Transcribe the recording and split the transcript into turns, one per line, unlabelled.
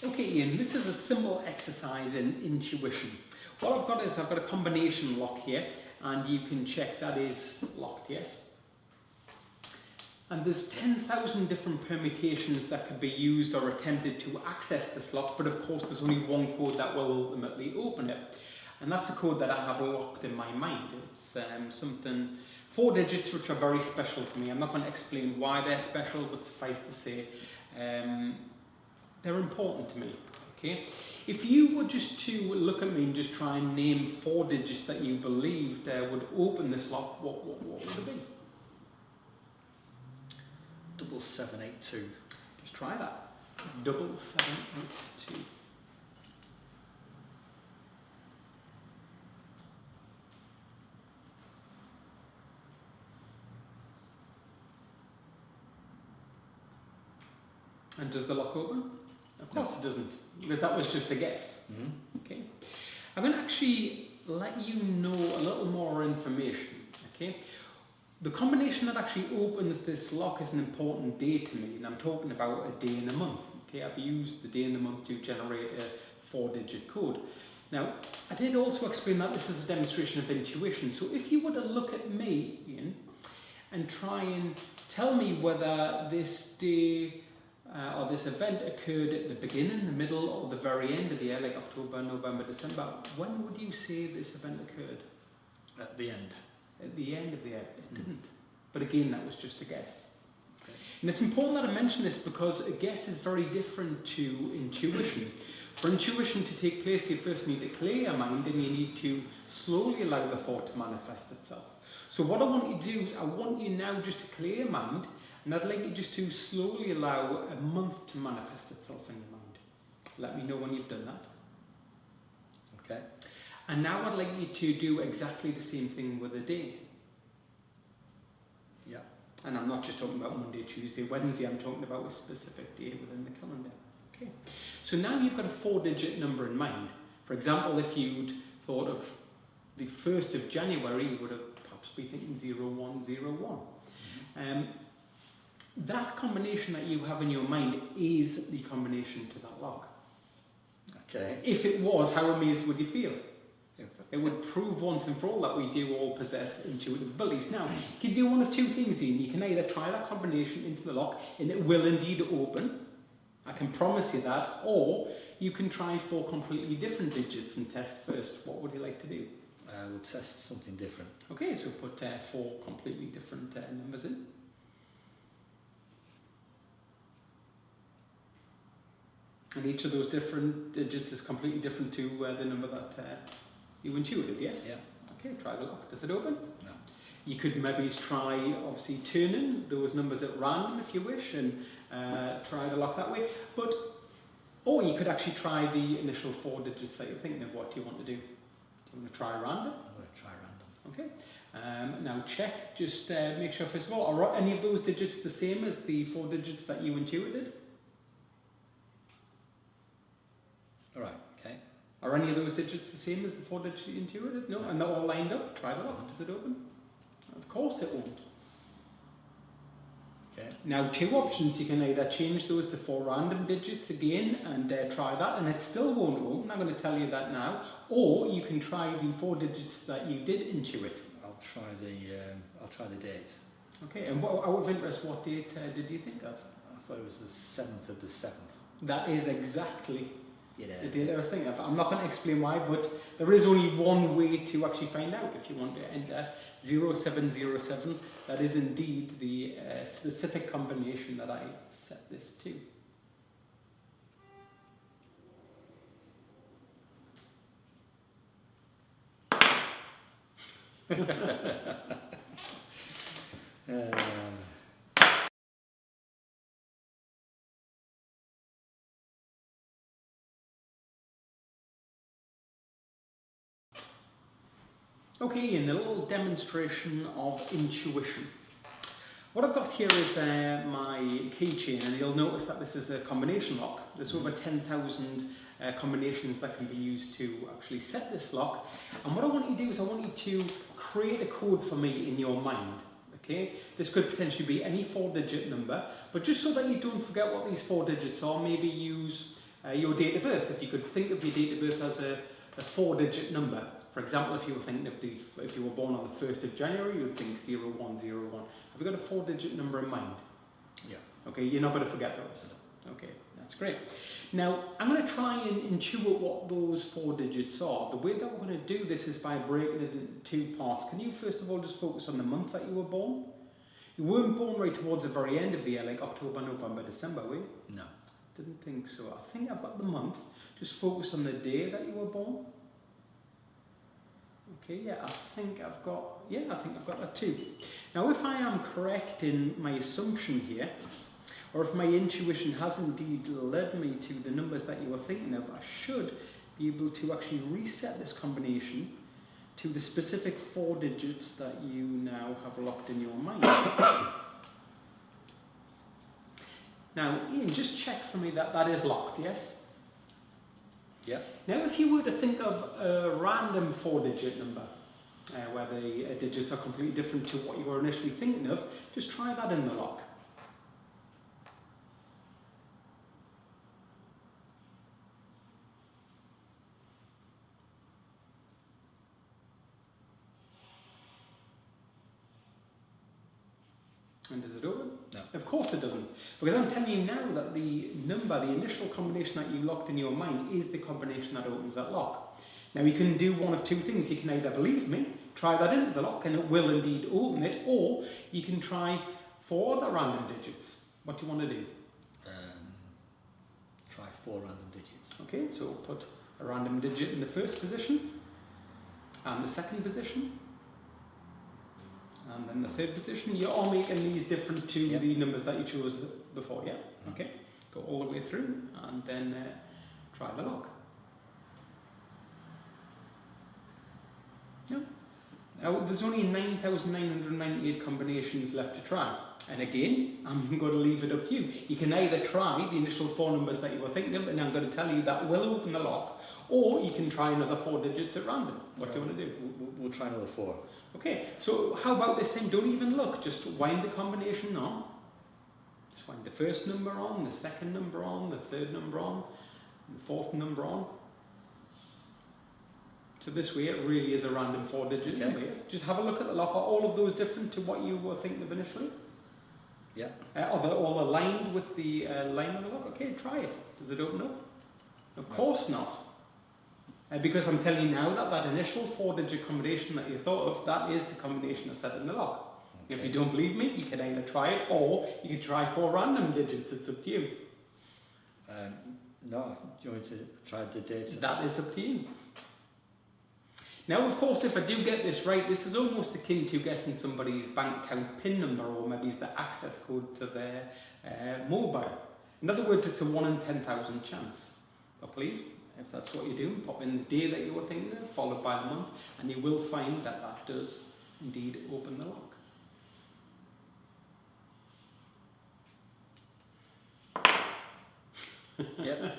Okay, Ian, this is a simple exercise in intuition. What I've got is I've got a combination lock here, and you can check that is locked, yes? And there's 10,000 different permutations that could be used or attempted to access this lock, but of course there's only one code that will ultimately open it. And that's a code that I have locked in my mind. It's something, 4 digits which are very special to me. I'm not going to explain why they're special, but suffice to say, they're important to me. Okay? If you were just to look at me and just try and name 4 digits that you believed would open this lock, what would it be?
7782.
Just try that. 7782. And does the lock open? Of course it doesn't, because that was just a guess. Okay. I'm going to actually let you know a little more information. Okay. The combination that actually opens this lock is an important day to me, and I'm talking about a day in a month. Okay, I've used the day in the month to generate a 4-digit code. Now, I did also explain that this is a demonstration of intuition. So if you were to look at me, Ian, and try and tell me whether this day or this event occurred at the beginning, the middle, or the very end of the year, like October, November, December, when would you say this event occurred?
At the end.
At the end of the year, it didn't. But again, that was just a guess. Okay. And it's important that I mention this because a guess is very different to intuition. For intuition to take place, you first need to clear your mind and you need to slowly allow the thought to manifest itself. So what I want you to do is I want you now just to clear your mind, and I'd like you just to slowly allow a month to manifest itself in your mind. Let me know when you've done that.
Okay.
And now I'd like you to do exactly the same thing with a day.
Yeah.
And I'm not just talking about Monday, Tuesday, Wednesday, I'm talking about a specific day within the calendar. Okay. So now you've got a 4-digit number in mind. For example, if you'd thought of the 1st of January, you would have perhaps be thinking 0101. That combination that you have in your mind is the combination to that lock.
Okay.
If it was, how amazed would you feel? It would prove once and for all that we do all possess intuitive abilities. Now, you can do one of 2 things, Ian. You can either try that combination into the lock and it will indeed open. I can promise you that. Or you can try 4 completely different digits and test first. What would you like to do?
We'll test something different.
Okay, so put 4 completely different numbers in. And each of those different digits is completely different to the number that you intuited, yes?
Yeah.
Okay, try the lock. Does it open?
No.
You could maybe try, obviously, turning those numbers at random if you wish, and try the lock that way. Or you could actually try the initial 4 digits that you're thinking of. What do you want to do? Do you want to try random?
I'm going to try random.
Okay. Now check, just make sure first of all, are any of those digits the same as the 4 digits that you intuited?
Alright, okay.
Are any of those digits the same as the 4 digits you intuited? No? And they're all lined up? Try the lock. Does it open? Of course it won't.
Okay.
Now 2 options. You can either change those to 4 random digits again and try that, and it still won't open. I'm going to tell you that now. Or you can try the 4 digits that you did intuit.
I'll try the date.
Okay, and out of interest, what date did you think of?
I thought it was the 7th of the 7th.
That is exactly
Yeah.
the date I was thinking of. I'm not going to explain why, but there is only one way to actually find out. If you want to enter 0707, that is indeed the specific combination that I set this to. Okay, and a little demonstration of intuition. What I've got here is my keychain, and you'll notice that this is a combination lock. There's over 10,000 combinations that can be used to actually set this lock. And what I want you to do is I want you to create a code for me in your mind. Okay, this could potentially be any 4-digit number, but just so that you don't forget what these 4 digits are, maybe use your date of birth. If you could think of your date of birth as a 4-digit number. For example, if you were thinking of if you were born on the 1st of January, you would think 0101. Have you got a 4-digit number in mind?
Yeah.
Okay, you're not going to forget those. Okay, that's great. Now, I'm going to try and intuit what those 4 digits are. The way that we're going to do this is by breaking it into 2 parts. Can you first of all just focus on the month that you were born? You weren't born right towards the very end of the year, like October, November, December, were you?
No.
Didn't think so. I think I've got the month. Just focus on the day that you were born. Okay, yeah, I think I've got that too. Now, if I am correct in my assumption here, or if my intuition has indeed led me to the numbers that you were thinking of, I should be able to actually reset this combination to the specific 4 digits that you now have locked in your mind. Now, Ian, just check for me that that is locked, yes?
Yeah.
Now, if you were to think of a random 4-digit number, where the digits are completely different to what you were initially thinking of, just try that in the lock. And does it open?
No.
Of course it doesn't. Because I'm telling you now that the number, the initial combination that you locked in your mind is the combination that opens that lock. Now you can do one of 2 things. You can either believe me, try that into the lock and it will indeed open it, or you can try 4 other random digits. What do you want to do?
Try 4 random digits.
Okay, so put a random digit in the first position, and the second position, and then the third position. You're all making these different to the numbers that you chose before, yeah? Okay, go all the way through and then try the lock. No. Now, there's only 9,998 combinations left to try. And again, I'm going to leave it up to you. You can either try the initial 4 numbers that you were thinking of, and I'm going to tell you that will open the lock, or you can try another 4 digits at random. What do you want to do?
We'll try another 4.
Okay, so how about this time? Don't even look, just wind the combination on. Just wind the first number on, the second number on, the third number on, the 4th number on. So this way it really is a random 4-digit number. Yes? Just have a look at the lock. Are all of those different to what you were thinking of initially?
Yeah.
Are they all aligned with the line of the lock? Okay, try it. Does it open up? Of course not. Because I'm telling you now that that initial 4-digit combination that you thought of, that is the combination that's set in the lock. Okay. If you don't believe me, you can either try it, or you can try 4 random digits. It's up to you.
No, do you want me to try the data?
That is up to you. Now, of course, if I do get this right, this is almost akin to guessing somebody's bank account PIN number, or maybe it's the access code to their mobile. In other words, it's a 1 in 10,000 chance. But please, if that's what you're doing, pop in the day that you were thinking of, followed by the month, and you will find that that does indeed open the lock.
Yep.